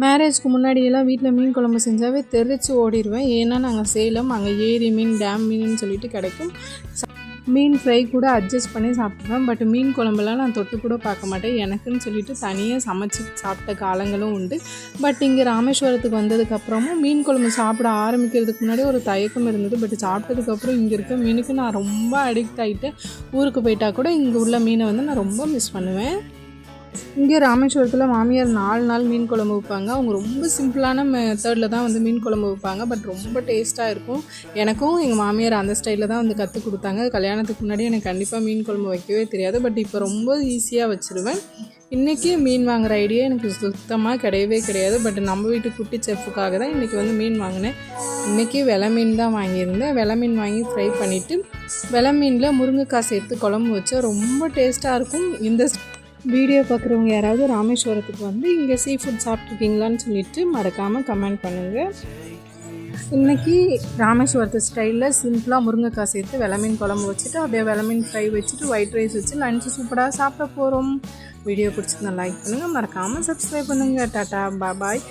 மேரேஜ்க்கு முன்னாடியெல்லாம் வீட்டில் மீன் குழம்பு செஞ்சாவே தெரிச்சு ஓடிடுவேன். ஏன்னா நாங்கள் சேலம், அங்கே ஏரி மீன், டேம் மீன் சொல்லிட்டு கிடைக்கும். மீன் ஃப்ரை கூட அட்ஜஸ்ட் பண்ணி சாப்பிடுவேன். பட் மீன் குழம்புலாம் நான் தொட்டு கூட பார்க்க மாட்டேன். எனக்குன்னு சொல்லிட்டு தனியாக சமைச்சு சாப்பிட்ட காலங்களும் உண்டு. பட் இங்கே ராமேஸ்வரத்துக்கு வந்ததுக்கப்புறமும் மீன் குழம்பு சாப்பிட ஆரம்பிக்கிறதுக்கு முன்னாடி ஒரு தயக்கம் இருந்தது. பட் சாப்பிட்டதுக்கப்புறம் இங்கே இருக்க மீனுக்கு நான் ரொம்ப அடிக்ட் ஆகிட்டேன். ஊருக்கு போயிட்டால் கூட இங்கே உள்ள மீனை நான் ரொம்ப மிஸ் பண்ணுவேன். இங்கே ராமேஸ்வரத்தில் மாமியார் 4 நாள் மீன் குழம்பு வைப்பாங்க. அவங்க ரொம்ப சிம்பிளான மெத்தடில் தான் மீன் குழம்பு வைப்பாங்க. பட் ரொம்ப டேஸ்ட்டாக இருக்கும். எனக்கும் எங்கள் மாமியார் அந்த ஸ்டைலில் தான் கற்றுக் கொடுத்தாங்க. கல்யாணத்துக்கு முன்னாடி எனக்கு கண்டிப்பாக மீன் குழம்பு வைக்கவே தெரியாது. பட் இப்போ ரொம்ப ஈஸியாக வச்சுருவேன். இன்றைக்கி மீன் வாங்குகிற ஐடியா எனக்கு சுத்தமாக கிடையவே கிடையாது. பட் நம்ம வீட்டு குட்டி செஃப்புக்காக தான் இன்றைக்கி மீன் வாங்கினேன். இன்றைக்கி வெலை மீன் தான் வாங்கியிருந்தேன். வெலை மீன் வாங்கி ஃப்ரை பண்ணிவிட்டு வெலை மீனில் முருங்கைக்காய் சேர்த்து குழம்பு வச்சா ரொம்ப டேஸ்ட்டாக இருக்கும். இந்த வீடியோ பார்க்குறவங்க யாராவது ராமேஸ்வரத்துக்கு இங்கே சீ ஃபுட் சாப்பிட்ருக்கீங்களான்னு சொல்லிவிட்டு மறக்காமல் கமெண்ட் பண்ணுங்கள். இன்றைக்கி ராமேஸ்வரத்து ஸ்டைலில் சிம்பிளாக முருங்கைக்காய் சேர்த்து வெலை மீன் குழம்பு வச்சுட்டு அப்படியே வெலை மீன் ஃப்ரை வச்சுட்டு ஒயிட் ரைஸ் வச்சு லஞ்சு சூப்பராக சாப்பிட போகிறோம். வீடியோ பிடிச்சிருந்தா லைக் பண்ணுங்கள், மறக்காமல் சப்ஸ்கிரைப் பண்ணுங்கள். டாட்டா பாய்.